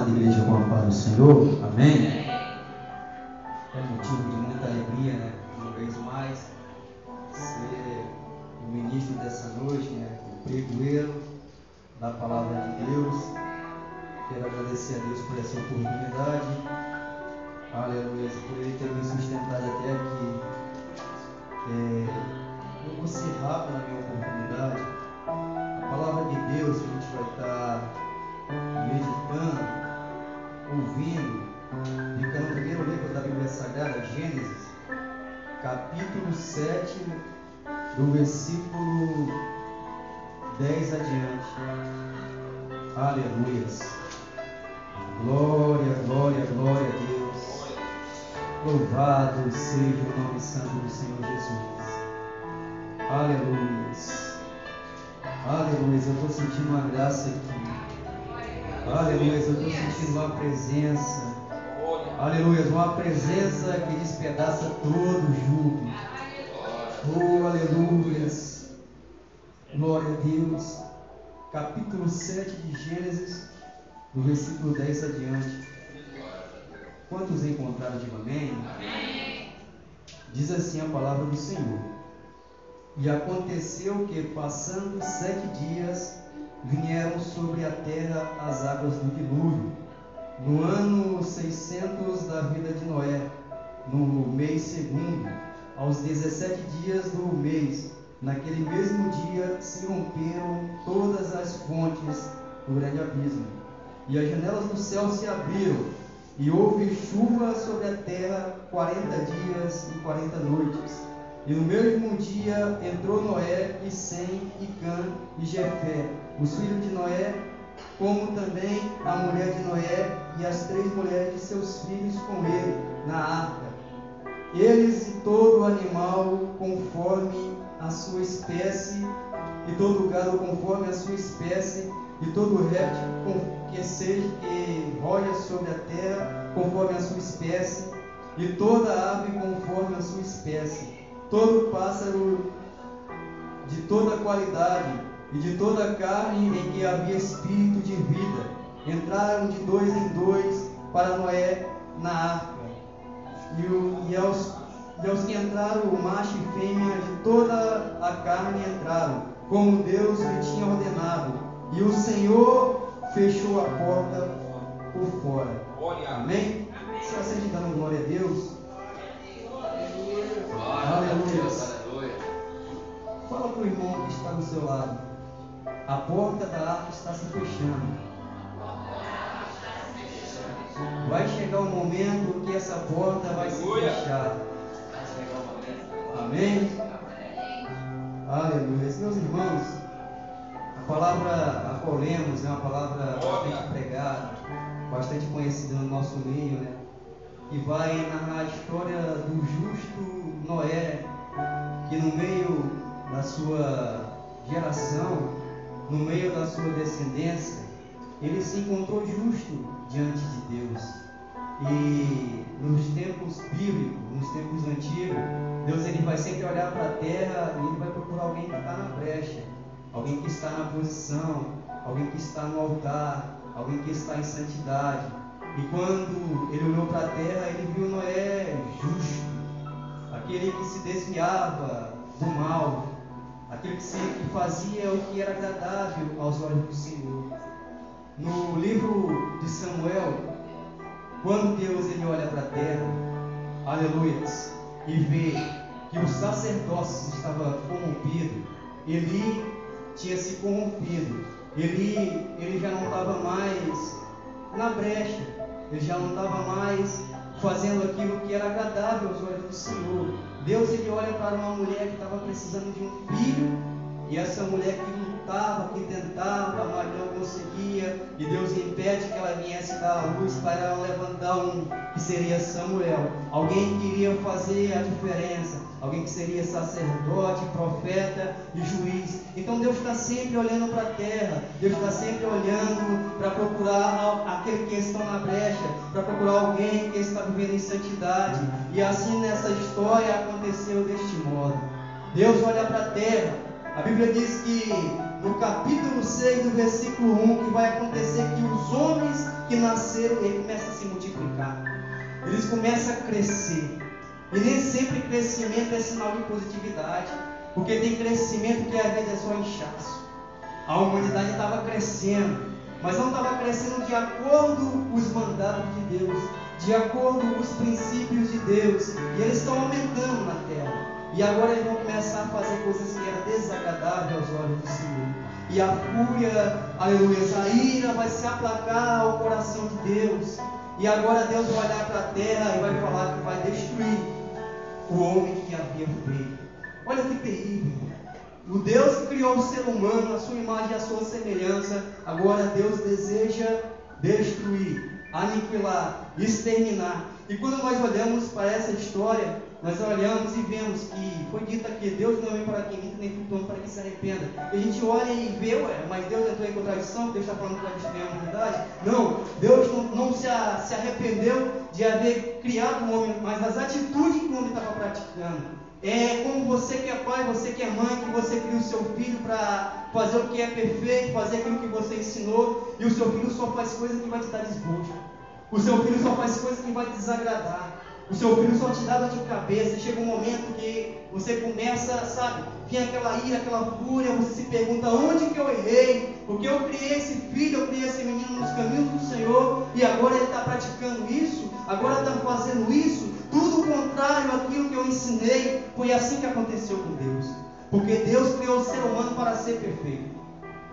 amada igreja com a paz do Senhor, amém? É motivo de muita alegria, né? Uma vez mais, ser o ministro dessa noite, né? O pregoeiro da palavra de Deus. Quero agradecer a Deus por essa oportunidade, aleluia, por Ele ter me sustentado até aqui. Eu vou ser rápido na minha oportunidade. A palavra de Deus que a gente vai estar meditando, ouvindo, fica no primeiro livro da Bíblia Sagrada, Gênesis, capítulo 7, do versículo 10 adiante. Aleluias. Glória, glória, glória a Deus. Louvado seja o nome santo do Senhor Jesus. Aleluias. Aleluias. Eu estou sentindo uma graça aqui. Aleluias. Eu estou sentindo uma presença. Aleluias. Uma presença que despedaça todo o jugo. Oh, aleluias. Glória a Deus. Capítulo 7 de Gênesis, do versículo 10 adiante. Quantos encontraram? Digo amém? Diz assim a palavra do Senhor. E aconteceu que, passando 7 dias, vieram sobre a terra as águas do dilúvio, no ano 600 da vida de Noé, no mês segundo, aos 17 dias do mês. Naquele mesmo dia se romperam todas as fontes do grande abismo, e as janelas do céu se abriram, e houve chuva sobre a terra 40 dias e 40 noites. E no mesmo dia entrou Noé, e Sem, e Cã, e Jefé, os filhos de Noé, como também a mulher de Noé, e as 3 mulheres de seus filhos com ele, na arca. Eles e todo animal conforme a sua espécie, e todo gado conforme a sua espécie, e todo réptil que roia sobre a terra conforme a sua espécie, e toda ave conforme a sua espécie, todo pássaro de toda qualidade, e de toda carne em que havia espírito de vida, entraram de 2 em 2 para Noé na arca. E aos que entraram, o macho e fêmea de toda a carne entraram, como Deus lhe tinha ordenado. E o Senhor fechou a porta por fora. Amém? Se você está dando glória a Deus. Aleluia. Fala para o irmão que está do seu lado. A porta da arca está se fechando. Vai chegar um momento que essa porta vai se fechar. Amém? Aleluia. Meus irmãos, a palavra a qual lemos é uma palavra bastante pregada, bastante conhecida no nosso meio, né? Que vai narrar a história do justo Noé, que no meio da sua geração, no meio da sua descendência, ele se encontrou justo diante de Deus. E nos tempos bíblicos, nos tempos antigos, Deus ele vai sempre olhar para a terra e ele vai procurar alguém que está na brecha, alguém que está na posição, alguém que está no altar, alguém que está em santidade. E quando ele olhou para a terra, ele viu Noé justo, aquele que se desviava do mal, aquele que fazia o que era agradável aos olhos do Senhor. No livro de Samuel, quando Deus ele olha para a terra, aleluias, e vê que o sacerdócio estava corrompido, Eli tinha se corrompido, ele já não estava mais na brecha, ele já não estava mais fazendo aquilo que era agradável aos olhos do Senhor. Deus ele olha para uma mulher que estava precisando de um filho, e essa mulher que lutava, que tentava, mas não conseguia, e Deus impede que ela viesse dar a luz para ela levantar um, que seria Samuel, alguém que iria fazer a diferença, alguém que seria sacerdote, profeta e juiz. Então Deus está sempre olhando para a terra, Deus está sempre olhando para procurar aquele que está na brecha, para procurar alguém que está vivendo em santidade. E assim nessa história aconteceu deste modo. Deus olha para a terra A Bíblia diz que no capítulo 6, no versículo 1, que vai acontecer que os homens que nasceram, eles começam a se multiplicar. Eles começam a crescer. E nem sempre crescimento é sinal de positividade, porque tem crescimento que às vezes é só inchaço. A humanidade estava crescendo, mas não estava crescendo de acordo com os mandatos de Deus, de acordo com os princípios de Deus, e eles estão aumentando na terra. E agora eles vão começar a fazer coisas que eram desagradáveis aos olhos do Senhor. E a fúria, aleluia, a ira vai se aplacar ao coração de Deus. E agora Deus vai olhar para a terra e vai falar que vai destruir o homem que havia feito. Olha que terrível. O Deus que criou o ser humano, a sua imagem e a sua semelhança, agora Deus deseja destruir, aniquilar, exterminar. E quando nós olhamos para essa história, nós olhamos e vemos que foi dito aqui: Deus não é para quem minta, nem frutuoso para quem se arrependa. E a gente olha e vê, mas Deus entrou em contradição, Deus está falando que vai destruir a humanidade? Não, Deus não se arrependeu de haver criado o homem, mas as atitudes que o homem estava praticando. É como você que é pai, você que é mãe, que você cria o seu filho para fazer o que é perfeito, fazer aquilo que você ensinou, e o seu filho só faz coisa que vai te dar desgosto. O seu filho só faz coisa que vai te desagradar. O seu filho só te dá dor de cabeça. Chega um momento que você começa, sabe, vem aquela ira, aquela fúria, você se pergunta: onde que eu errei? Porque eu criei esse filho, eu criei esse menino nos caminhos do Senhor, e agora ele está praticando isso, agora está fazendo isso, tudo contrário àquilo que eu ensinei. Foi assim que aconteceu com Deus, porque Deus criou o ser humano para ser perfeito.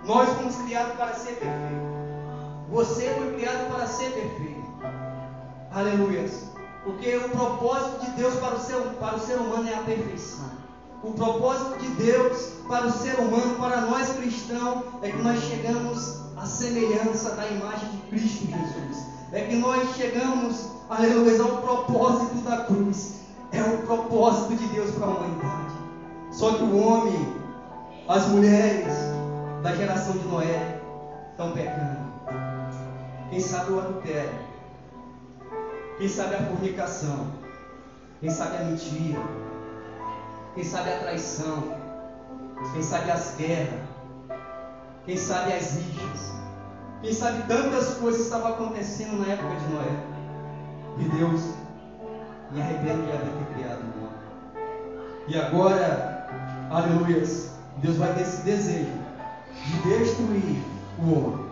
Nós fomos criados para ser perfeito. Você foi criado para ser perfeito. Aleluias. Porque o propósito de Deus para o ser humano é a perfeição. O propósito de Deus para o ser humano, para nós cristãos, é que nós chegamos à semelhança da imagem de Cristo Jesus. É que nós chegamos, aleluia, ao propósito da cruz. É o propósito de Deus para a humanidade. Só que o homem, as mulheres da geração de Noé estão pecando. Quem sabe o adultério, quem sabe a fornicação, quem sabe a mentira, quem sabe a traição, quem sabe as guerras, quem sabe as rixas, quem sabe tantas coisas estavam acontecendo na época de Noé. E Deus me arrependo de haver criado o homem. E agora, aleluias, Deus vai ter esse desejo de destruir o homem.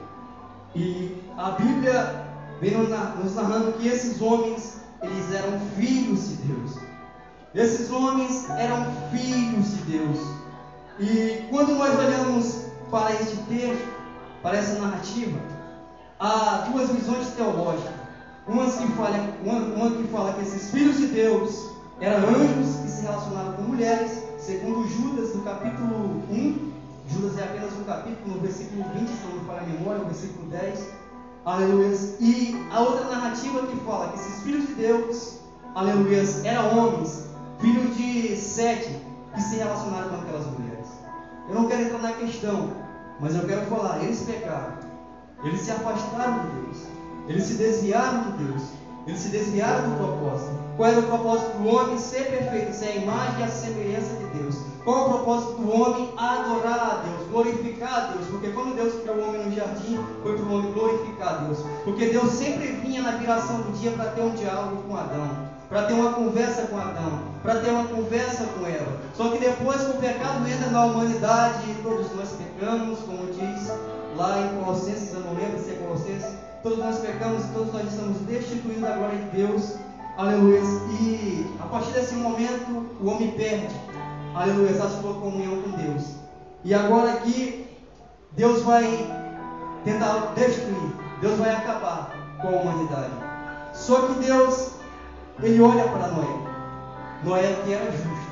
E a Bíblia vem nos narrando que esses homens, eles eram filhos de Deus. Esses homens eram filhos de Deus. E quando nós olhamos para este texto, para essa narrativa, há duas visões teológicas. Uma que fala que esses filhos de Deus eram anjos que se relacionavam com mulheres, segundo Judas, no capítulo 1. Judas é apenas um capítulo, no versículo 20, se não me falha a memória, o versículo 10. Aleluia. E a outra narrativa que fala que esses filhos de Deus, aleluia, eram homens, filhos de Sete, que se relacionaram com aquelas mulheres. Eu não quero entrar na questão, mas eu quero falar: eles pecaram, eles se afastaram de Deus, eles se desviaram de Deus, eles se desviaram do propósito. Qual era o propósito do homem? Ser perfeito, ser a imagem e a semelhança de Deus. Qual o propósito do homem? Adorar a Deus, glorificar a Deus. Porque quando Deus criou o homem no jardim, foi para o homem glorificar a Deus. Porque Deus sempre vinha na viração do dia para ter um diálogo com Adão, para ter uma conversa com Adão, para ter uma conversa com Eva. Só que depois que o pecado entra na humanidade, todos nós pecamos, como diz lá em Colossenses, eu não lembro se é Colossenses, todos nós pecamos e todos nós estamos destituídos da glória de Deus. Aleluia. E a partir desse momento o homem perde, aleluia, a sua comunhão com Deus. E agora aqui Deus vai tentar destruir, Deus vai acabar com a humanidade. Só que Deus, ele olha para Noé. Noé que era justo.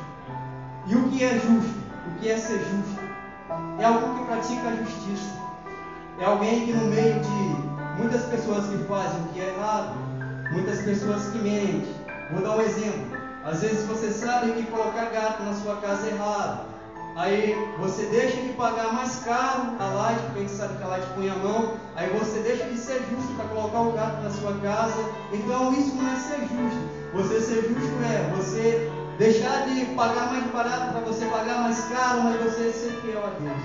E o que é justo? O que é ser justo? É alguém que pratica a justiça. É alguém que no meio de muitas pessoas que fazem o que é errado, muitas pessoas que mentem. Vou dar um exemplo. Às vezes você sabe que colocar gato na sua casa é errado. Aí você deixa de pagar mais caro a laje, porque a gente sabe que a laje põe a mão. Aí você deixa de ser justo para colocar o gato na sua casa. Então isso não é ser justo. Você ser justo é você Deixar de pagar mais barato para você pagar mais caro, mas você ser fiel a Deus.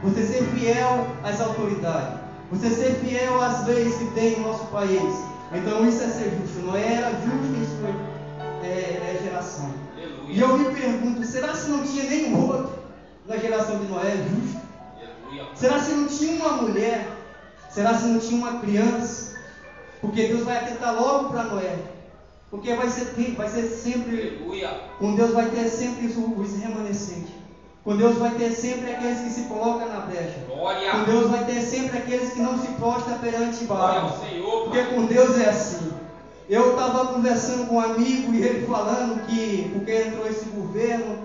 Você ser fiel às autoridades. Você ser fiel às leis que tem no nosso país. Então isso é ser justo. Noé era justo em sua geração. Aleluia. E eu me pergunto, será se não tinha nenhum outro na geração de Noé justo? Aleluia. Será se não tinha uma mulher? Será se não tinha uma criança? Porque Deus vai atentar logo para Noé. Porque vai ser sempre, aleluia, com Deus vai ter sempre os remanescentes. Com Deus vai ter sempre aqueles que se colocam na brecha. Glória. Com Deus vai ter sempre aqueles que não se prostram perante Baal. Porque com Deus é assim. Eu estava conversando com um amigo e ele falando que, porque entrou esse governo,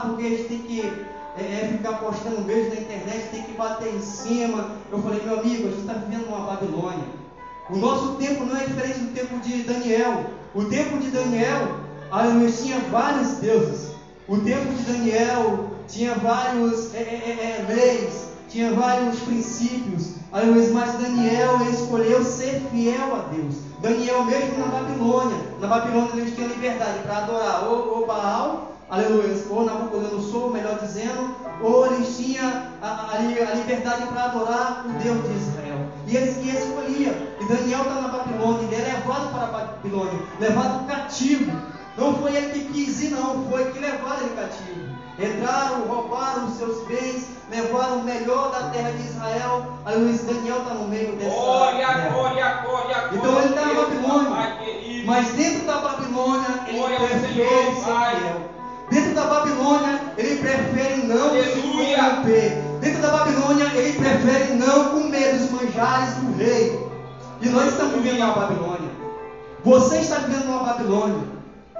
porque a gente tem que ficar postando beijo na internet, tem que bater em cima. Eu falei, meu amigo, a gente está vivendo numa Babilônia. O nosso tempo não é diferente do tempo de Daniel. O tempo de Daniel, aleluia, tinha vários deuses. O tempo de Daniel tinha vários leis, tinha vários princípios. Aleluia, mas Daniel, ele escolheu ser fiel a Deus. Daniel mesmo na Babilônia eles tinham liberdade para adorar ou Baal, aleluia, ou Nabucodonosor, melhor dizendo, ou eles tinham a liberdade para adorar o Deus de Israel. E eles escolhiam. E Daniel está na Babilônia, ele é levado para a Babilônia, levado cativo. Não foi ele que quis ir, não, foi que levaram ele cativo. Entraram, roubaram os seus bens, levaram o melhor da terra de Israel. Aleluia, Daniel está no meio dessa terra. Então ele está na Babilônia. Mas dentro da Babilônia, ele prefere ser fiel. Dentro da Babilônia, ele prefere não se corromper. Dentro da Babilônia, ele prefere não comer dos manjares do rei. E nós estamos vivendo uma Babilônia. Você está vivendo uma Babilônia.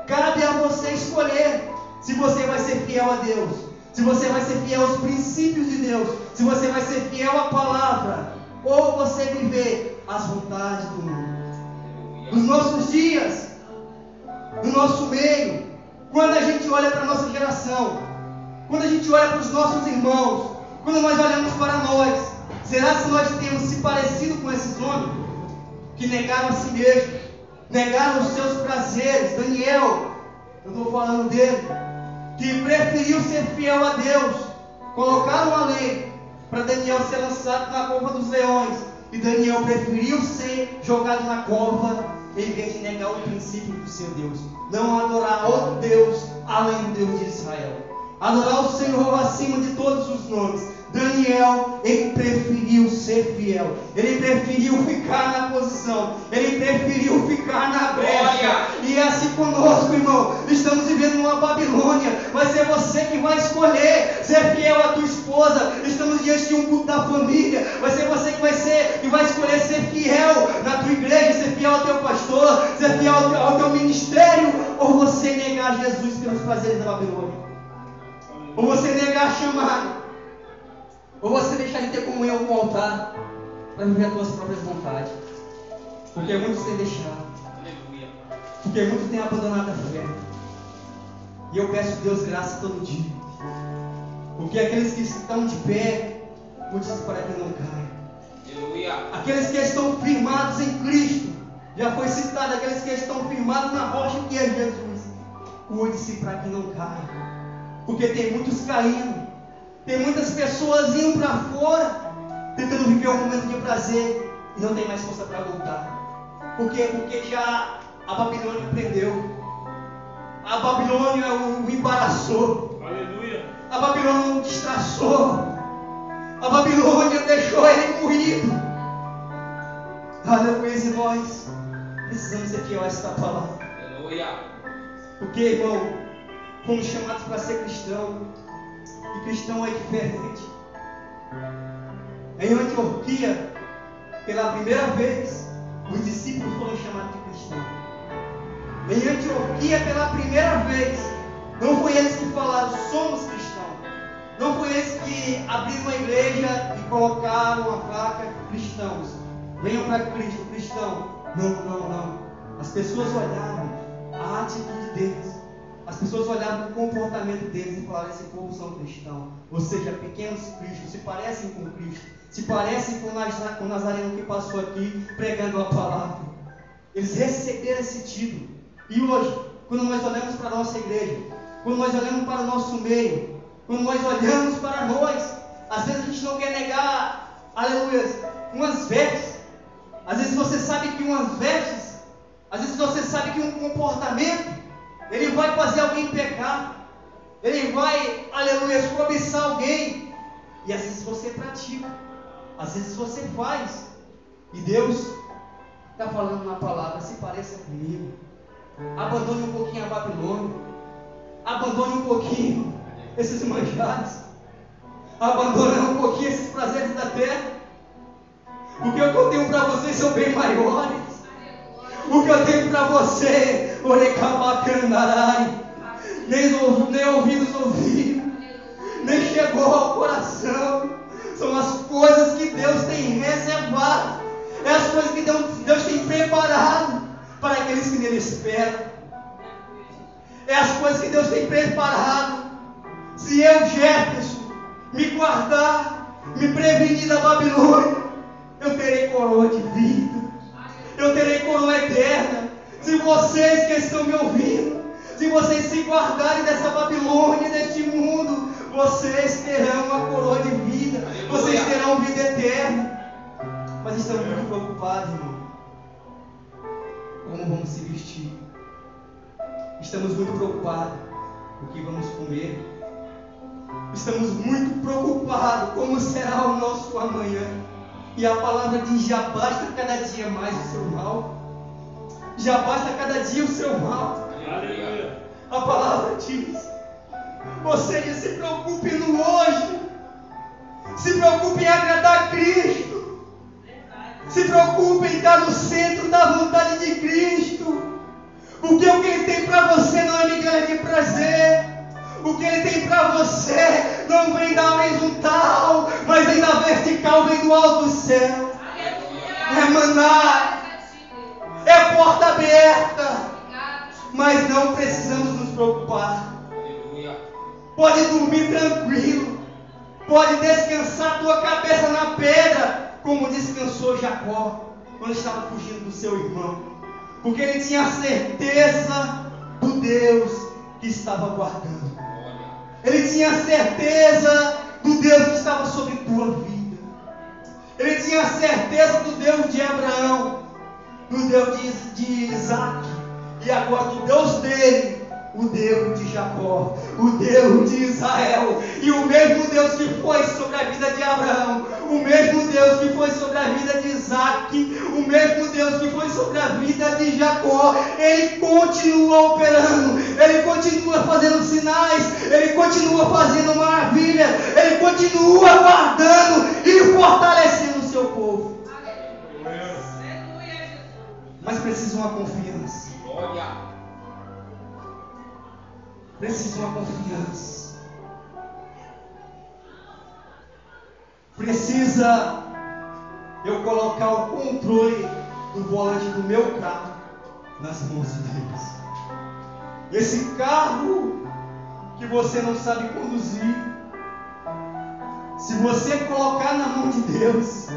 Cabe a você escolher se você vai ser fiel a Deus, se você vai ser fiel aos princípios de Deus, se você vai ser fiel à palavra, ou você viver as vontades do mundo. Nos nossos dias, no nosso meio, quando a gente olha para a nossa geração, quando a gente olha para os nossos irmãos, quando nós olhamos para nós, será que nós temos se parecido com esses homens que negaram a si mesmos, negaram os seus prazeres? Daniel, eu estou falando dele, que preferiu ser fiel a Deus. Colocaram a lei para Daniel ser lançado na cova dos leões, e Daniel preferiu ser jogado na cova em vez de negar o princípio do seu Deus, não adorar outro Deus além do Deus de Israel, adorar o Senhor acima de todos os nomes. Daniel, ele preferiu ser fiel, ele preferiu ficar na posição, ele preferiu ficar na brecha. E é assim conosco, irmão. Estamos vivendo numa Babilônia. Vai ser você que vai escolher ser fiel à tua esposa. Estamos diante de um culto da família. Vai ser você que vai escolher ser fiel na tua igreja, ser fiel ao teu pastor, ser fiel ao teu ministério, ou você negar Jesus pelos prazeres da Babilônia, ou você negar a chamada, ou você deixar de ter comunhão com o altar para viver as tuas próprias vontades. Porque muitos têm deixado. Porque muitos têm abandonado a fé. E eu peço a Deus graça todo dia. Porque aqueles que estão de pé, muitos para que não caiam. Aqueles que estão firmados em Cristo, já foi citado, aqueles que estão firmados na rocha que é Jesus, cuide-se para que não caia. Porque tem muitos caindo. Tem muitas pessoas indo para fora, tentando viver um momento de prazer, e não tem mais força para voltar. Por quê? Porque já a Babilônia prendeu. A Babilônia o embaraçou. Aleluia. A Babilônia o destraçou. A Babilônia deixou ele moído. Aleluia. E nós precisamos ser fiel a esta palavra. Aleluia. Porque, irmão, fomos chamados para ser cristão. E cristão é diferente. Em Antioquia, pela primeira vez, os discípulos foram chamados de cristão. Em Antioquia, pela primeira vez, não foi eles que falaram, somos cristãos. Não foi eles que abriram uma igreja e colocaram uma placa, cristãos. Venham para Cristo, cristão. Não. As pessoas olhavam a atitude deles. As pessoas olhavam o comportamento deles e falaram, esse povo são cristãos. Ou seja, pequenos cristos, se parecem com Cristo, se parecem com o Nazareno que passou aqui pregando a palavra. Eles receberam esse título. E hoje, quando nós olhamos para a nossa igreja, quando nós olhamos para o nosso meio, quando nós olhamos para nós, às vezes a gente não quer negar, aleluia, umas vestes. Às vezes você sabe que umas vestes, às vezes você sabe que um comportamento, ele vai fazer alguém pecar, ele vai, aleluia, cobiçar alguém, e às vezes você pratica, às vezes você faz, e Deus está falando na palavra: se pareça comigo, abandone um pouquinho a Babilônia, abandone um pouquinho esses manjares, abandone um pouquinho esses prazeres da terra, porque o que eu tenho para vocês são bem maiores. O que eu tenho para você, nem ouvidos ouviram, nem chegou ao coração. São as coisas que Deus tem reservado, é as coisas que Deus tem preparado para aqueles que nele esperam. É as coisas que Deus tem preparado. Se eu, Jefferson, me guardar, me prevenir da Babilônia, eu terei coroa de vida, eu terei coroa eterna. Se vocês que estão me ouvindo, se vocês se guardarem dessa Babilônia, deste mundo, vocês terão uma coroa de vida, vocês terão vida eterna. Mas estamos muito preocupados, irmão, como vamos se vestir. Estamos muito preocupados com o que vamos comer. Estamos muito preocupados como será o nosso amanhã. E a palavra diz: já basta cada dia mais o seu mal. Já basta cada dia o seu mal. Aleluia. A palavra diz: ou seja, se preocupe no hoje. Se preocupe em agradar a Cristo. Se preocupe em estar no centro da vontade de Cristo. Porque o que Ele tem para você não é migalha de prazer. O que Ele tem para você não vem da horizontal, mas vem da vertical, vem do alto do céu. É maná, é porta aberta, mas não precisamos nos preocupar. Pode dormir tranquilo, pode descansar tua cabeça na pedra, como descansou Jacó quando estava fugindo do seu irmão, porque ele tinha certeza do Deus que estava guardando. Ele tinha certeza do Deus que estava sobre tua vida. Ele tinha certeza do Deus de Abraão, do Deus de Isaac, e agora do Deus dele, o Deus de Jacó, o Deus de Israel. E o mesmo Deus que foi sobre a vida de Abraão, o mesmo Deus que foi sobre a vida de Isaac, o mesmo Deus que foi sobre a vida de Jacó, Ele continua operando, Ele continua fazendo sinais, Ele continua fazendo maravilhas, Ele continua guardando e fortalecendo o seu povo. Mas precisa uma confiança. Precisa uma confiança. Precisa eu colocar o controle do volante do meu carro nas mãos de Deus. Esse carro que você não sabe conduzir, se você colocar na mão de Deus,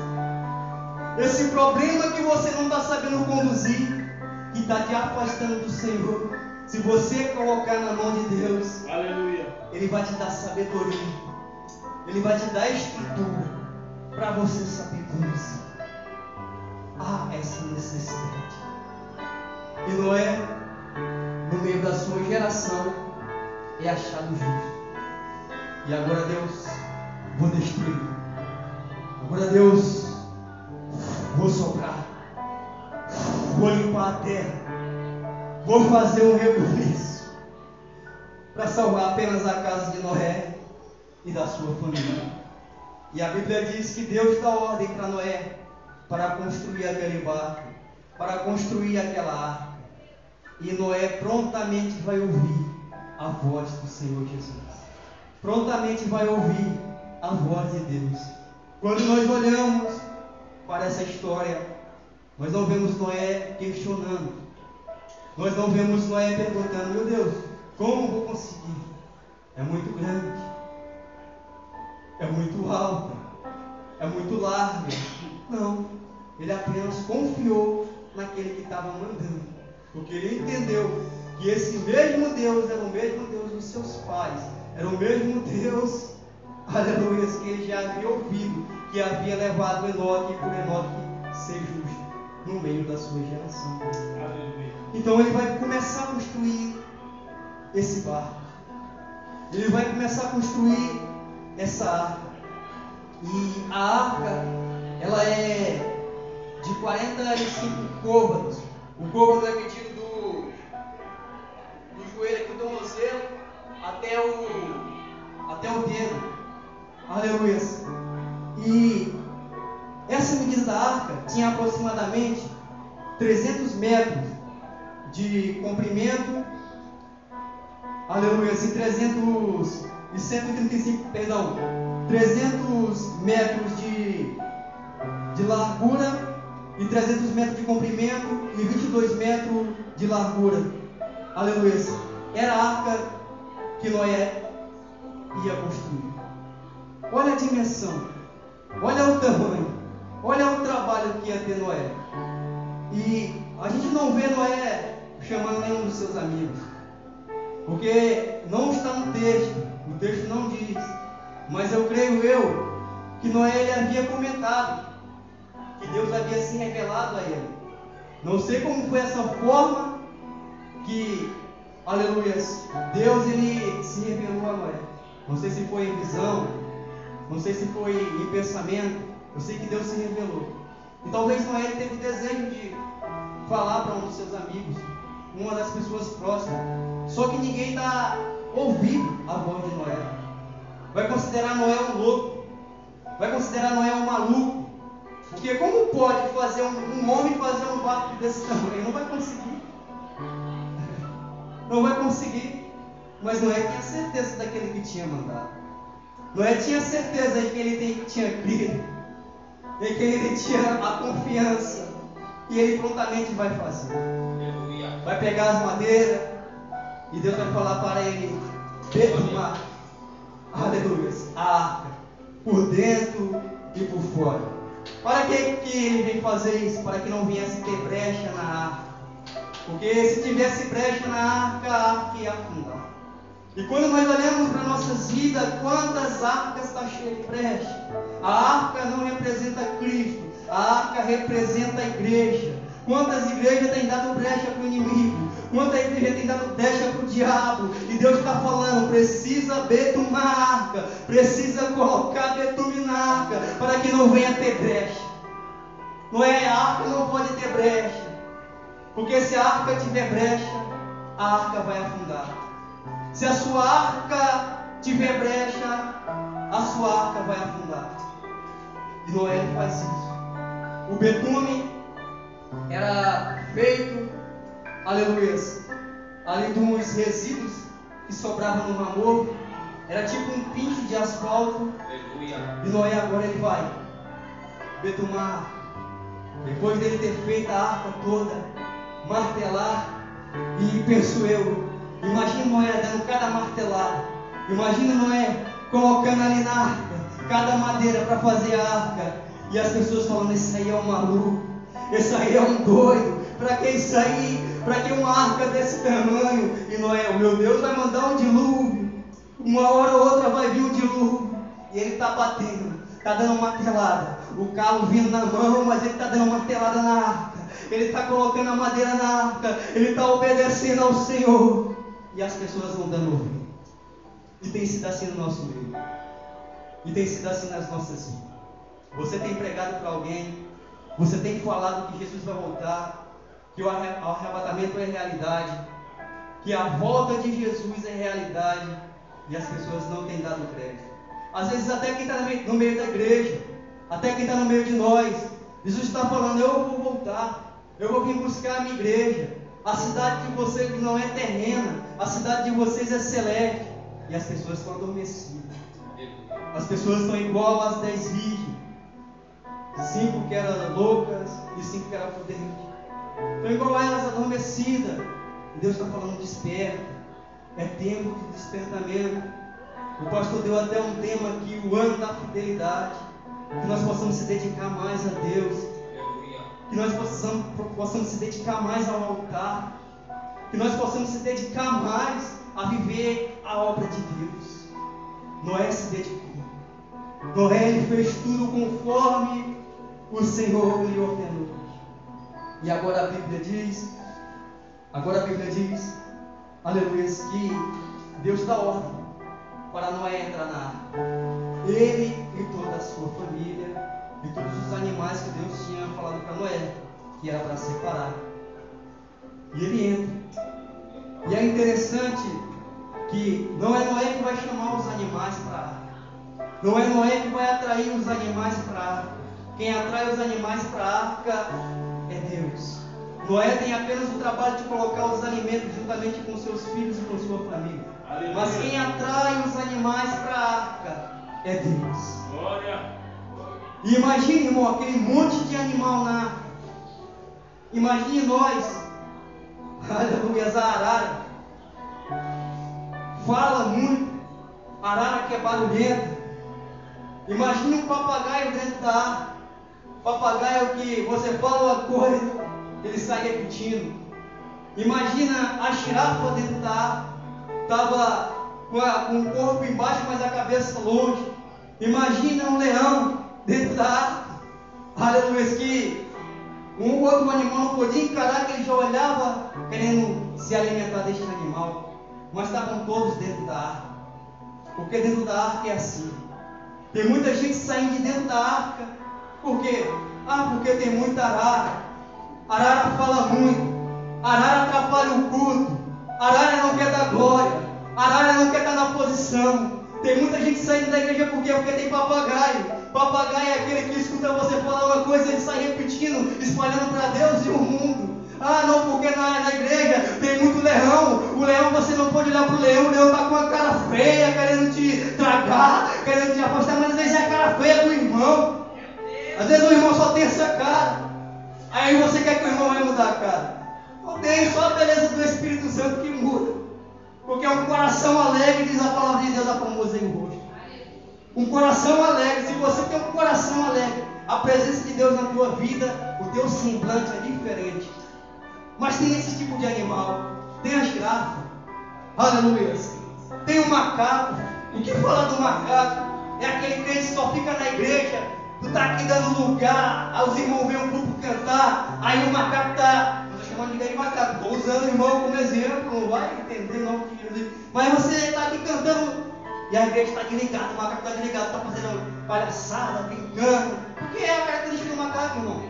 esse problema que você não está sabendo conduzir, que está te afastando do Senhor, se você colocar na mão de Deus, aleluia, Ele vai te dar sabedoria, Ele vai te dar estrutura para você saber conduzir. Há essa necessidade. E Noé, no meio da sua geração, é achado justo. E agora Deus, vou destruir. Agora Deus, vou soprar. Vou limpar a terra. Vou fazer um rebuliço para salvar apenas a casa de Noé e da sua família. E a Bíblia diz que Deus dá ordem para Noé para construir aquele barco, para construir aquela arca. E Noé prontamente vai ouvir a voz do Senhor Jesus. Prontamente vai ouvir a voz de Deus. Quando nós olhamos para essa história, nós não vemos Noé questionando. Nós não vemos Noé perguntando: meu Deus, como vou conseguir? É muito grande, é muito alto, é muito largo. Não, ele apenas confiou naquele que estava mandando, porque ele entendeu que esse mesmo Deus era o mesmo Deus dos seus pais, era o mesmo Deus, aleluia, que ele já havia ouvido, que havia levado Enoque por Enoque ser justo no meio da sua geração. Aleluia. Então ele vai começar a construir esse barco. Ele vai começar a construir essa arca. E a arca, ela é de 45 côvados. O côvado é medido do joelho aqui do tornozelo até o dedo. Aleluia. E essa medida da arca tinha aproximadamente 300 metros de comprimento, aleluia, e 300 metros de largura e 300 metros de comprimento e 22 metros de largura, aleluia. Era a arca que Noé ia construir. Olha a dimensão, olha o tamanho, olha o trabalho que ia ter Noé. E a gente não vê Noé chamando nenhum dos seus amigos, porque não está no texto, o texto não diz, mas eu creio que Noé ele havia comentado que Deus havia se revelado a ele. Não sei como foi essa forma que, aleluia, Deus ele se revelou a Noé. Não sei se foi em visão, não sei se foi em pensamento, eu sei que Deus se revelou. E talvez Noé teve o desejo de falar para um dos seus amigos, uma das pessoas próximas, só que ninguém dá ouvido à voz de Noé. Vai considerar Noé um louco, vai considerar Noé um maluco, porque como pode fazer um homem fazer um barco desse tamanho? Não vai conseguir. Não vai conseguir. Mas Noé tinha certeza daquele que tinha mandado. Noé tinha certeza de que ele tinha crido, de que ele tinha a confiança, e ele prontamente vai fazer. Vai pegar as madeiras e Deus vai falar para ele perfumar, aleluia, a arca, por dentro e por fora. Para que ele vem fazer isso? Para que não viesse ter brecha na arca. Porque se tivesse brecha na arca, a arca ia afundar. E quando nós olhamos para nossas vidas, quantas arcas estão cheias de brecha? A arca não representa Cristo, a arca representa a igreja. Quantas igrejas têm dado brecha para o inimigo? Quantas igrejas têm dado brecha para o diabo? E Deus está falando, precisa betumar a arca, precisa colocar betume na arca, para que não venha ter brecha. Não é, a arca não pode ter brecha, porque se a arca tiver brecha, a arca vai afundar. Se a sua arca tiver brecha, a sua arca vai afundar. E Noé faz isso. O betume era feito, aleluia, ali dos resíduos que sobravam no Mar Morto. Era tipo um pinte de asfalto. Aleluia. E Noé agora ele vai betumar. Depois dele ter feito a arca toda, martelar. E penso eu, imagina Noé dando cada martelada. Imagina Noé colocando ali na arca cada madeira para fazer a arca. E as pessoas falando, esse aí é um maluco, esse aí é um doido. Para que isso aí? Para que uma arca desse tamanho? E Noé, o meu Deus vai mandar um dilúvio. Uma hora ou outra vai vir um dilúvio. E ele está batendo, está dando martelada. O calo vindo na mão, mas ele está dando martelada na arca. Ele está colocando a madeira na arca. Ele está obedecendo ao Senhor. E as pessoas vão dando ouvido. E tem sido assim no nosso meio. E tem sido assim nas nossas vidas. Você tem pregado para alguém. Você tem falado que Jesus vai voltar. Que o arrebatamento é realidade. Que a volta de Jesus é realidade. E as pessoas não têm dado crédito. Às vezes até quem está no meio da igreja. Até quem está no meio de nós. Jesus está falando, eu vou voltar. Eu vou vir buscar a minha igreja. A cidade de vocês não é terrena. A cidade de vocês é celeste. E as pessoas estão adormecidas. As pessoas estão igual às 10 virgens. 5 que eram loucas e 5 que eram prudentes. Estão igual a elas adormecidas. E Deus está falando, desperta. É tempo de despertamento. O pastor deu até um tema aqui, o ano da fidelidade. Que nós possamos se dedicar mais a Deus. Que nós possamos se dedicar mais ao altar. que nós possamos se dedicar mais a viver a obra de Deus. Noé se dedicou. Noé, ele fez tudo conforme o Senhor lhe ordenou. E agora a Bíblia diz, aleluia, que Deus dá ordem para Noé entrar na arca. Ele e toda a sua família e todos os animais que Deus tinha falado para Noé, que era para separar. E ele entra. E é interessante que não é Noé que vai chamar os animais para a arca. Não é Noé que vai atrair os animais para a arca. Quem atrai os animais para a arca é Deus. Noé tem apenas o trabalho de colocar os alimentos juntamente com seus filhos e com sua família. Aleluia. Mas quem atrai os animais para a arca é Deus. Glória. E imagine, irmão, aquele monte de animal na arca. Imagine nós. Aleluia, a arara. Fala muito. A arara que é barulhenta. Imagine um papagaio dentro da arca. Papagaio que você fala uma coisa, ele sai repetindo. Imagina a girafa dentro da arca. Estava com o corpo embaixo, mas a cabeça longe. Imagina um leão dentro da arca. Aleluia, que um outro animal não podia encarar, que ele já olhava querendo se alimentar deste animal. Mas estavam todos dentro da arca. Porque dentro da arca é assim. Tem muita gente saindo de dentro da arca. Por quê? Porque tem muita arara. Arara fala muito. Arara atrapalha o culto. Arara não quer dar glória. Arara não quer estar na posição. Tem muita gente saindo da igreja por quê? Porque tem papagaio. Papagaio é aquele que escuta você falar uma coisa e ele sai repetindo, espalhando para Deus e o mundo. Não, porque na igreja tem muito leão. O leão, você não pode olhar para o leão está com a cara feia, querendo te tragar, querendo te afastar, mas às vezes é a cara feia do irmão. Às vezes o irmão só tem essa cara. Aí você quer que o irmão vai mudar a cara. Não tem, só a beleza do Espírito Santo que muda. Porque é um coração alegre, diz a palavra de Deus, a famosa em rosto. Um coração alegre. Se você tem um coração alegre, a presença de Deus na tua vida, o teu semblante é diferente. Mas tem esse tipo de animal. Tem a girafa. Aleluia. Tem o macaco. O que fala do macaco? É aquele crente que só fica na igreja. Tu está aqui dando lugar. Aí os irmãos veem um grupo cantar. Aí o macaco está... Não estou chamando ninguém de macaco. Estou usando o irmão como exemplo. Não vai entender não. Mas você está aqui cantando. E a igreja está desligada. O macaco está desligado. Está fazendo palhaçada, brincando. Porque é a característica do macaco, irmão.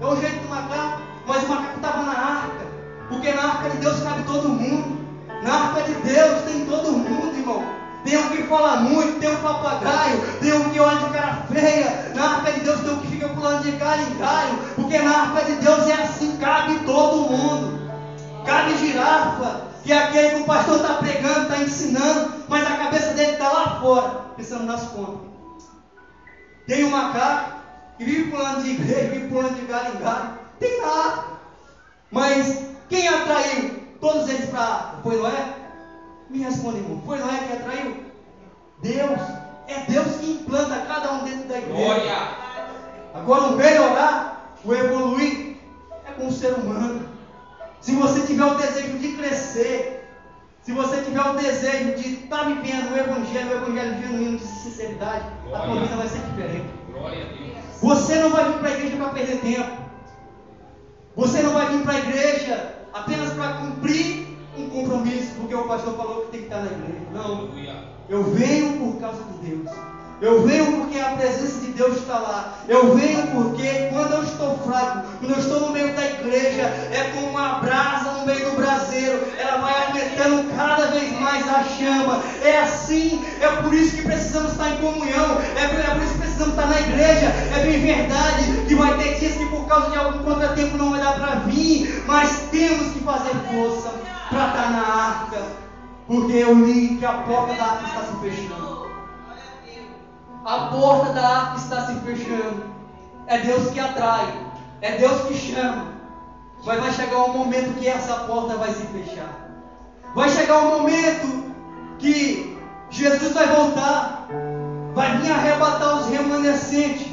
É o jeito do macaco. Mas o macaco estava na arca. Porque na arca de Deus cabe todo mundo. Na arca de Deus tem todo mundo, irmão. Tem um que fala muito, tem um papagaio, tem um que olha de cara feia. Na arca de Deus tem um que fica pulando de galho em galho. Porque na arca de Deus é assim, cabe todo mundo. Cabe girafa, que é aquele que o pastor está pregando, está ensinando, mas a cabeça dele está lá fora, pensando nas contas. Tem um macaco que vive pulando de igreja, vive pulando de galho em galho. Tem na arca. Mas quem atraiu todos eles para a arca? Foi Noé? Me responde, irmão. Foi Noé que atraiu? Deus. É Deus que implanta cada um dentro da igreja. Glória. Agora o melhorar, o evoluir, é com o ser humano. Se você tiver o desejo de crescer, se você tiver o desejo de estar vivendo o evangelho genuíno de sinceridade, glória, a tua vida vai ser diferente. Glória a Deus. Você não vai vir para a igreja para perder tempo. Você não vai vir para a igreja apenas para cumprir um compromisso, porque o pastor falou que tem que estar na igreja. Não. Eu venho por causa de Deus. Eu venho porque a presença de Deus está lá. Eu venho porque quando eu estou fraco, quando eu estou no meio da igreja, é como uma brasa no meio do braseiro. Ela vai aumentando cada vez mais a chama. É assim, é por isso que precisamos estar em comunhão. É por isso que precisamos estar na igreja. É bem verdade que vai ter dias que por causa de algum contratempo não vai dar para vir. Mas temos que fazer força para estar na arca. Porque eu li que a porta da arca está se fechando. A porta da arca está se fechando. É Deus que atrai. É Deus que chama. Mas vai chegar um momento que essa porta vai se fechar. Vai chegar um momento que Jesus vai voltar. Vai vir arrebatar os remanescentes.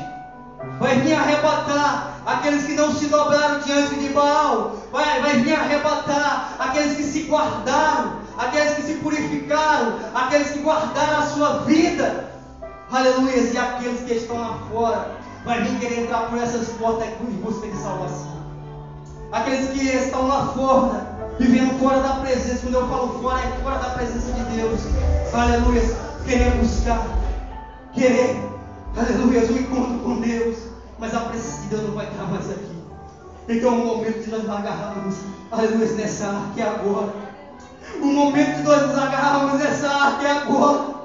Vai vir arrebatar aqueles que não se dobraram diante de Baal. Vai vir arrebatar aqueles que se guardaram, aqueles que se purificaram, aqueles que guardaram a sua vida. Aleluia. E aqueles que estão lá fora, vai vir querer entrar por essas portas em busca de salvação. Aqueles que estão lá fora, vivendo fora da presença. Quando eu falo fora, é fora da presença de Deus. Aleluia. Querer buscar, querer, aleluia, um encontro com Deus. Mas a presença de Deus não vai estar mais aqui. Então é o momento de nós agarrarmos, aleluia, nessa arca é agora. O momento de nós nos agarrarmos nessa arca é agora.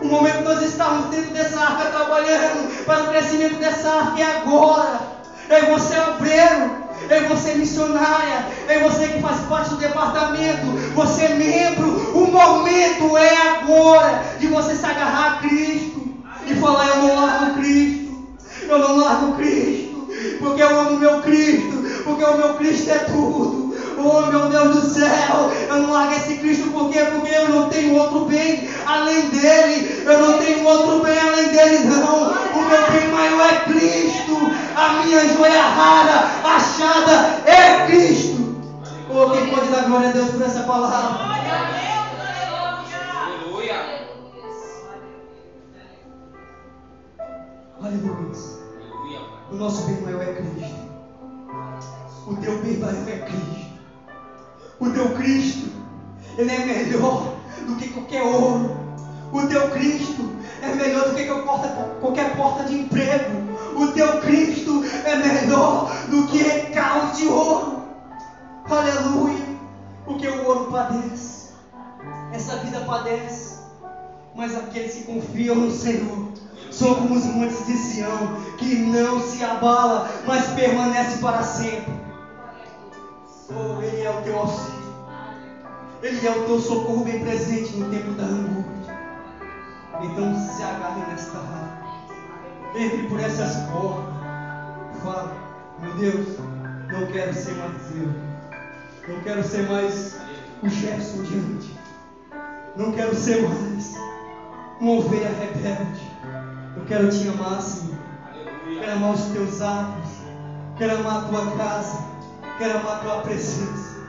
O momento de nós estarmos dentro dessa arca trabalhando para o crescimento dessa arca é agora. É você obreiro, é você missionária, é você que faz parte do departamento, você é membro. O momento é agora de você se agarrar a Cristo e falar: eu não largo Cristo, eu não largo Cristo, porque eu amo meu Cristo, porque o meu Cristo é tudo. Oh meu Deus do céu, eu não largo esse Cristo porque eu não tenho outro bem além dele. Eu não tenho outro bem além dele, não. O meu bem maior é Cristo. A minha joia rara, achada, é Cristo. Oh, quem pode dar glória a Deus por essa palavra? Aleluia. Aleluia. O nosso bem maior é Cristo. O teu bem maior é Cristo. O teu Cristo, Ele é melhor do que qualquer ouro. O teu Cristo é melhor do que qualquer porta de emprego. O teu Cristo é melhor do que carros de ouro. Aleluia. Porque o ouro padece, essa vida padece, mas aqueles que confiam no Senhor são como os montes de Sião, que não se abala, mas permanece para sempre. Oh, Ele é o teu auxílio, Ele é o teu socorro bem presente no tempo da angústia. Então se agarre nesta arca, entre por essas portas, fala: meu Deus, não quero ser mais eu, não quero ser mais o Jefferson diante, não quero ser mais uma ovelha rebelde. Eu quero te amar, Senhor. Quero amar os teus atos, quero amar a tua casa, quero amar a tua presença,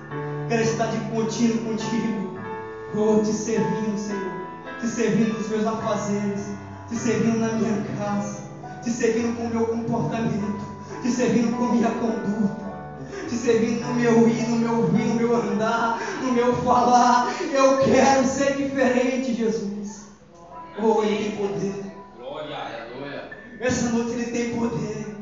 quero estar de contínuo contigo. Oh, te servindo, Senhor, te servindo nos meus afazeres, te servindo na minha casa, te servindo com o meu comportamento, te servindo com minha conduta, te servindo no meu ir, no meu vir, no meu andar, no meu falar. Eu quero ser diferente, Jesus. Oh, Ele tem poder. Essa noite Ele tem poder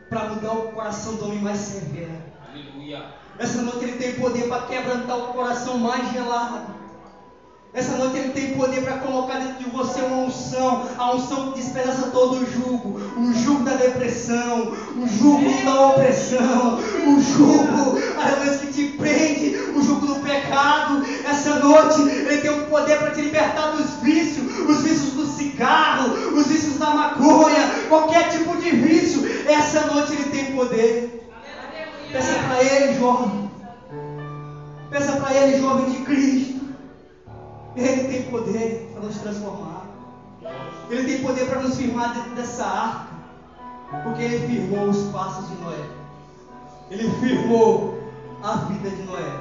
para mudar o coração do homem mais severo. Aleluia. Essa noite Ele tem poder para quebrantar o coração mais gelado. Essa noite Ele tem poder para colocar dentro de você uma unção, a unção que despedaça todo o jugo da depressão, o jugo da opressão, o jugo, aleluia, que te prende, o jugo do pecado. Essa noite Ele tem o poder para te libertar dos vícios, os vícios do cigarro, os vícios da maconha, qualquer tipo de vício. Essa noite Ele tem poder. Peça para Ele, jovem. Peça para Ele, jovem de Cristo. Ele tem poder para nos transformar. Ele tem poder para nos firmar dentro dessa arca. Porque Ele firmou os passos de Noé. Ele firmou a vida de Noé.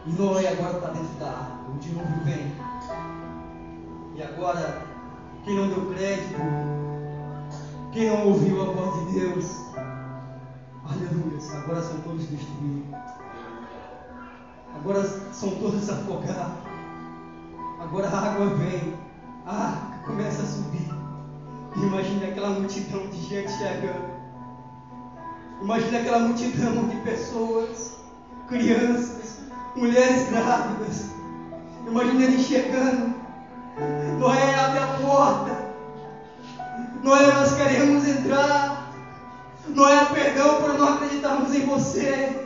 E Noé agora está dentro da arca. O dilúvio vem. E agora, quem não deu crédito, quem não ouviu a voz de Deus, aleluia, agora são todos destruídos. Agora são todos afogados. Agora a água vem, a arca começa a subir. Imagine aquela multidão de gente chegando. Imagine aquela multidão de pessoas, crianças, mulheres grávidas. Imagine eles chegando. Noé, abre a porta. Noé, nós queremos entrar. Noé, perdão por não acreditarmos em você.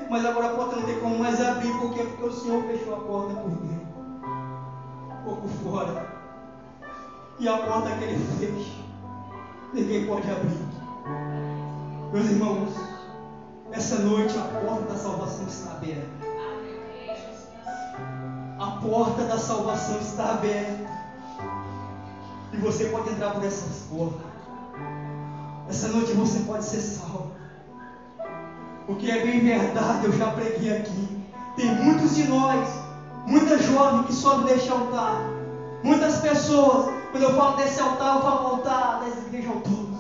Mas agora a porta não tem como mais abrir. Por quê? Porque o Senhor fechou a porta por dentro, por fora. E a porta que Ele fez, ninguém pode abrir. Meus irmãos, essa noite a porta da salvação está aberta. A porta da salvação está aberta. E você pode entrar por essas portas. Essa noite você pode ser salvo. Porque é bem verdade, eu já preguei aqui. Tem muitos de nós, muita jovem que sobe deste altar. Muitas pessoas, quando eu falo desse altar, eu falo altar das igrejas todas,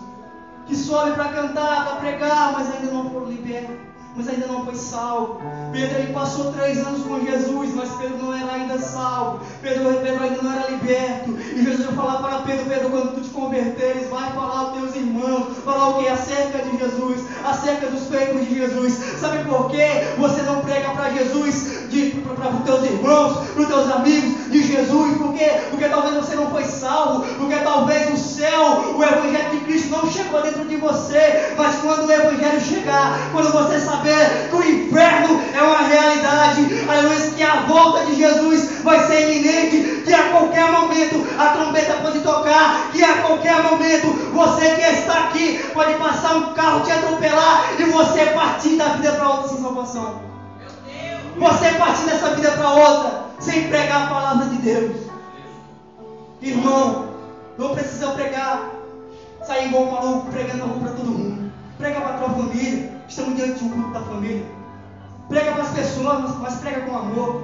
que sobe para cantar, para pregar, mas ainda não foram libertos, mas ainda não foi salvo. Pedro, ele passou 3 anos com Jesus, mas Pedro não era ainda salvo. Pedro ainda não era liberto. E Jesus vai falar para Pedro: Pedro, quando tu te converteres, vai falar aos teus irmãos, falar o que? Acerca de Jesus, acerca dos feitos de Jesus. Sabe por quê? Você não prega para Jesus, para os teus irmãos, para os teus amigos de Jesus. Por quê? Porque talvez você não foi salvo, porque talvez o céu, o Evangelho de Cristo não chegou dentro de você. Mas quando o Evangelho chegar, quando você saber que o inferno é uma realidade, aleluia, que a volta de Jesus vai ser iminente, que a qualquer momento a trombeta pode tocar, que a qualquer momento você que está aqui pode passar um carro, te atropelar e você partir da vida para outra sem salvação. Você partir dessa vida para outra sem pregar a palavra de Deus. Irmão, não precisa pregar, sair igual maluco pregando para todo mundo. Prega para a tua família. Estamos diante de um culto da família. Prega para as pessoas, mas prega com amor.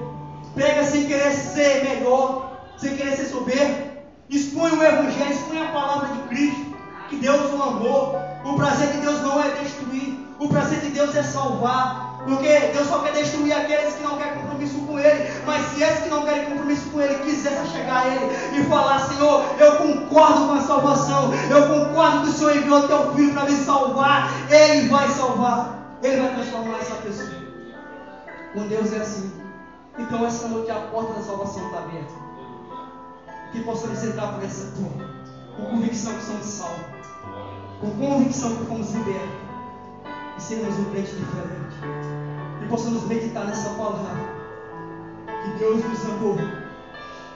Prega sem querer ser melhor, sem querer ser soberbo. Expõe o Evangelho, expõe a palavra de Cristo, que Deus o amou. O prazer de Deus não é destruir, o prazer de Deus é salvar. Porque Deus só quer destruir aqueles que não querem compromisso com Ele. Mas se esses que não querem compromisso com Ele quisessem chegar a Ele e falar: Senhor, eu concordo com a salvação, eu concordo que o Senhor enviou o teu filho para me salvar, Ele vai salvar, Ele vai transformar essa pessoa. Com Deus é assim. Então essa noite a porta da salvação está aberta. Que possamos entrar por essa porta com convicção que somos salvos, com convicção que fomos libertos e sermos um crente diferente. E possamos meditar nessa palavra, que Deus nos amou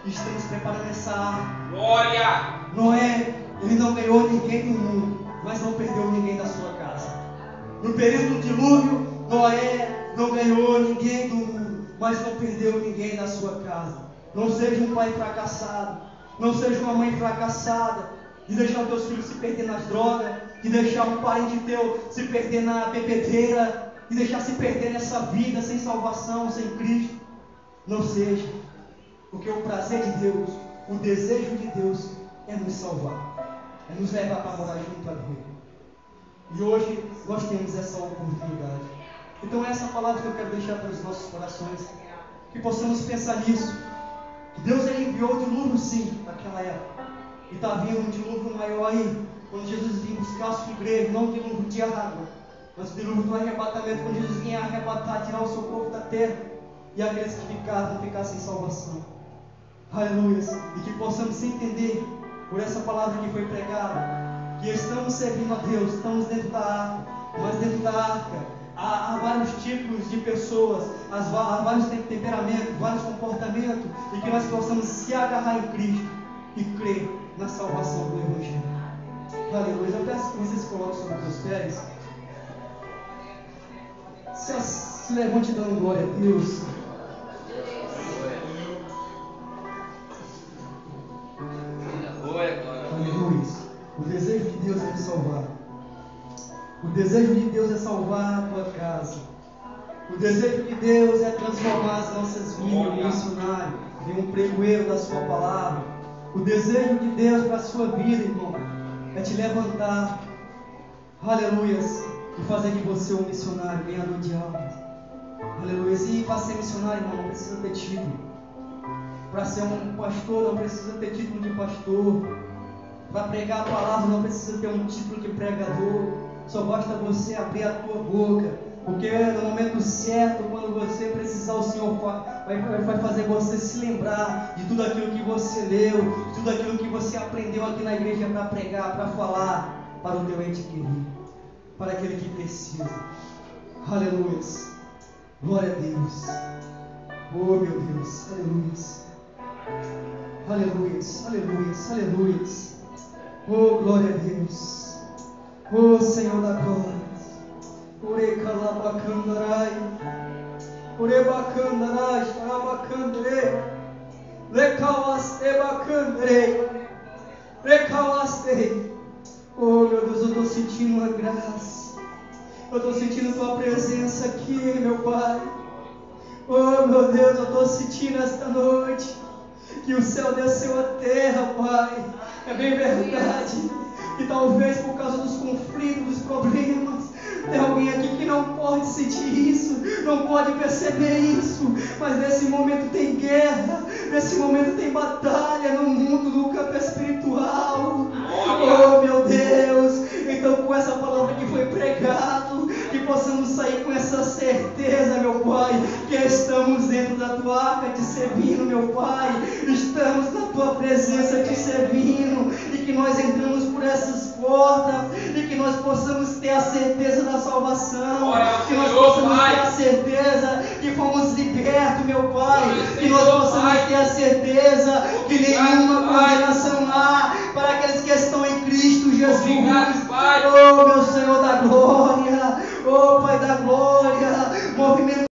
e estamos preparando essa arca. Glória! Noé, ele não ganhou ninguém do mundo, mas não perdeu ninguém da sua casa. No período do dilúvio, Noé não ganhou ninguém do mundo, mas não perdeu ninguém da sua casa. Não seja um pai fracassado, não seja uma mãe fracassada, de deixar os teus filhos se perder nas drogas, de deixar um parente teu se perder na bebedeira, de deixar se perder nessa vida sem salvação, sem Cristo. Não seja, porque o prazer de Deus, o desejo de Deus é nos salvar, é nos levar para morar junto a Ele. E hoje nós temos essa oportunidade. Então é essa palavra que eu quero deixar para os nossos corações, que possamos pensar nisso, que Deus ele enviou o dilúvio sim, naquela época, e está vindo um dilúvio maior aí, quando Jesus vinha buscar a sua igreja, não um dilúvio de água, mas o dilúvio do arrebatamento, quando Jesus vinha arrebatar, tirar o seu corpo da terra, e aqueles que ficaram, ficar sem salvação. Aleluia. E que possamos entender, por essa palavra que foi pregada, que estamos servindo a Deus, estamos dentro da arca, mas dentro da arca há vários tipos de pessoas, há vários temperamentos, vários comportamentos, e que nós possamos se agarrar em Cristo e crer na salvação do Evangelho. Aleluia. Eu peço que vocês coloquem sobre os seus pés. Se levante dando glória a Deus. Aleluia. O desejo de Deus é me salvar. O desejo de Deus é salvar a tua casa. O desejo de Deus é transformar as nossas vidas em um missionário, em um pregoeiro da sua palavra. O desejo de Deus para a sua vida, irmão, é te levantar, aleluia, e fazer de você um missionário, ganhador de almas. Aleluia. E para ser missionário, irmão, não precisa ter título. Para ser um pastor, não precisa ter título de pastor. Para pregar a palavra, não precisa ter um título de pregador. Só basta você abrir a tua boca, porque no momento certo, quando você precisar, o Senhor vai fazer você se lembrar de tudo aquilo que você leu, de tudo aquilo que você aprendeu aqui na igreja para pregar, para falar para o teu ente querido, para aquele que precisa. Aleluia. Glória a Deus. Oh meu Deus. Aleluia. Aleluia. Aleluia. Aleluia. Oh glória a Deus. Oh Senhor da glória. Ore calabacandarai. Ore bacandarai. Xarabacandere. Recawaste bacandere. Recawaste. Oh, meu Deus, eu estou sentindo uma graça. Eu estou sentindo tua presença aqui, meu Pai. Oh, meu Deus, eu estou sentindo esta noite que o céu desceu à terra, Pai. É bem verdade. E talvez por causa dos conflitos, dos problemas, tem alguém aqui que não pode sentir isso, não pode perceber isso. Mas nesse momento tem guerra, nesse momento tem batalha no mundo, no campo espiritual. Oh, meu Deus. Então, com essa palavra que foi pregado, que possamos sair com essa certeza, meu Pai, que estamos dentro da tua arca te servindo, meu Pai. Estamos na tua presença te servindo, e que nós entramos por essas portas, e que nós possamos ter a certeza da salvação, que nós possamos ter a certeza que fomos libertos, meu Pai, que nós possamos ter a certeza que nenhuma condenação há para aqueles que estão em Cristo Jesus. Oh, meu Senhor da glória, oh Pai da glória, movimento